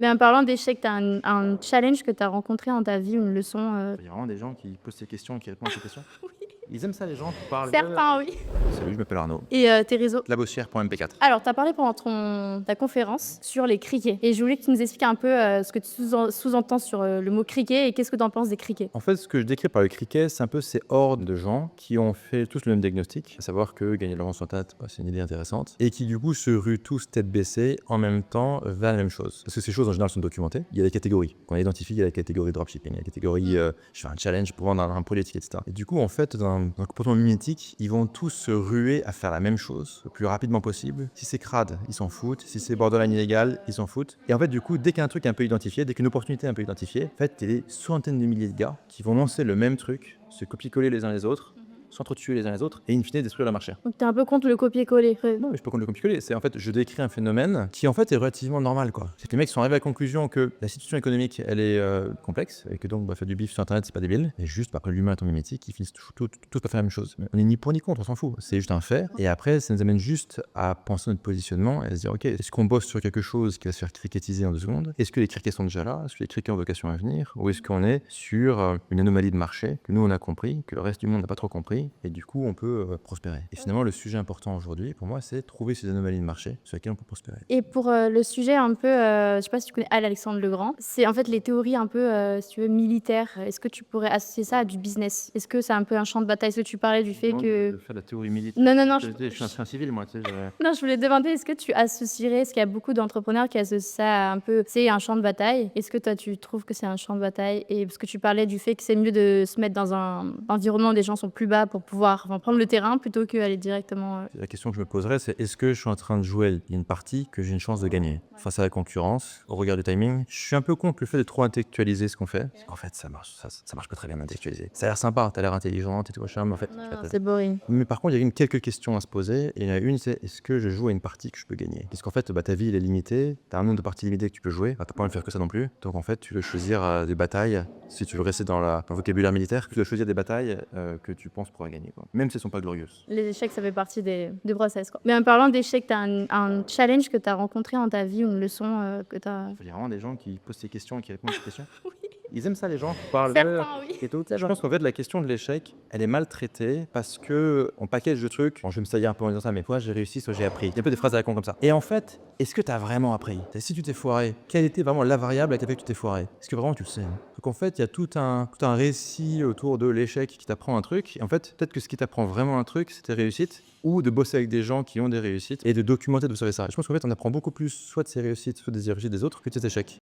Mais en parlant d'échecs, tu as un challenge que tu as rencontré dans ta vie, une leçon, Il y a vraiment des gens qui posent ces questions et qui répondent à ces questions. oui, Ils aiment ça les gens qui parlent certains, oui. Salut, je m'appelle Arnaud. Et tes réseaux? Labossière.mp4. Alors, tu as parlé pendant ta conférence sur les criquets et je voulais que tu nous expliques un peu, ce que tu sous-entends sur, le mot criquet et qu'est-ce que tu en penses des criquets? En fait, ce que je décris par le cricket, c'est un peu ces hordes de gens qui ont fait tous le même diagnostic, à savoir que gagner de l'argent sur Internet, c'est une idée intéressante, et qui du coup se ruent tous tête baissée en même temps vers la même chose. Parce que ces choses en général sont documentées. Il y a des catégories. Quand on identifie, il y a la catégorie dropshipping, il y a la catégorie je fais un challenge pour vendre un politique, etc. Et du coup, en fait, dans un comportement mimétique, ils vont tous se ruer à faire la même chose le plus rapidement possible. Si c'est crade, ils s'en foutent. Si c'est borderline illégal, ils s'en foutent. Et en fait, du coup, dès qu'un truc est un peu identifié, dès qu'une opportunité est un peu identifiée, en fait, il y a des centaines de milliers de gars qui vont lancer le même truc, se copier-coller les uns les autres, s'entretuer les uns les autres, et in fine détruire le marché. Donc tu es un peu contre le copier-coller? Non, mais je peux contre le copier-coller. C'est en fait, je décris un phénomène qui en fait est relativement normal, quoi. C'est que les mecs sont arrivés à la conclusion que la situation économique, elle est complexe, et que donc faire du bif sur Internet, c'est pas débile. Et juste, après l'humain étant mimétique, ils finissent tous par faire la même chose. Mais on est ni pour ni contre, on s'en fout. C'est juste un fait. Et après, ça nous amène juste à penser notre positionnement et à se dire, ok, est-ce qu'on bosse sur quelque chose qui va se faire cricketiser en 2 secondes? Est-ce que les crickets sont déjà là? Est-ce que les crickets ont vocation à venir? Ou est-ce qu'on est sur une anomalie de marché que nous on a compris, que le reste du monde n'a pas trop compris, et du coup on peut prospérer. Et finalement, le sujet important aujourd'hui, pour moi, c'est trouver ces anomalies de marché sur lesquelles on peut prospérer. Et pour, le sujet un peu, je sais pas si tu connais Alexandre le Grand, c'est en fait les théories un peu, si tu veux militaires. Est-ce que tu pourrais associer ça à du business? Est-ce que c'est un peu un champ de bataille? Est-ce que tu parlais du fait que De faire de la théorie militaire. non, non, non, Je suis un civil, moi, tu sais. non, je voulais te demander, est-ce que tu associerais, parce qu'il y a beaucoup d'entrepreneurs qui associent ça à un peu, c'est un champ de bataille. Est-ce que toi, tu trouves que c'est un champ de bataille? Et parce que tu parlais du fait que c'est mieux de se mettre dans un environnement où les gens sont plus bas pour pouvoir, enfin, prendre le terrain plutôt qu'aller directement, La question que je me poserais, c'est est-ce que je suis en train de jouer une partie que j'ai une chance de gagner face à la concurrence, au regard du timing? Je suis un peu contre le fait de trop intellectualiser ce qu'on fait. En fait, ça marche, ça marche pas très bien d'intellectualiser. Ça a l'air sympa, t'as l'air intelligente et tout, machin, mais en fait, non, non, c'est boring. mais par contre, il y a quelques questions à se poser. Et il y en a une, c'est est-ce que je joue à une partie que je peux gagner? Parce qu'en fait, ta vie, elle est limitée. Tu as un nombre de parties limité que tu peux jouer. T'as pas envie de faire que ça non plus. Donc en fait, tu veux choisir des batailles. Si tu veux rester dans le vocabulaire militaire, tu dois choisir des batailles que tu penses pouvoir gagner, quoi. Même si elles sont pas glorieuses. Les échecs, ça fait partie des process, quoi. Mais en parlant d'échecs, tu as un challenge que tu as rencontré dans ta vie ou une leçon, que tu as Il y a vraiment des gens qui posent ces questions et qui répondent à ces questions. oui, Ils aiment ça, les gens qui parlent certains, oui. et tout. Je pense qu'en fait, la question de l'échec, elle est mal traitée parce que on package de trucs. Bon, je vais me salir un peu en disant ça, mais soit j'ai réussi, soit j'ai appris. Il y a un peu des phrases à la con comme ça. Et en fait, est-ce que tu as vraiment appris? Si tu t'es foiré, quelle était vraiment la variable avec laquelle tu t'es foiré? Est-ce que vraiment tu le sais? Donc en fait, il y a tout un récit autour de l'échec qui t'apprend un truc. Et en fait, peut-être que ce qui t'apprend vraiment un truc, c'est tes réussites, ou de bosser avec des gens qui ont des réussites et de documenter, d'observer ça. Et je pense qu'en fait, on apprend beaucoup plus soit de ses réussites, soit des réussites des autres que de ses échecs.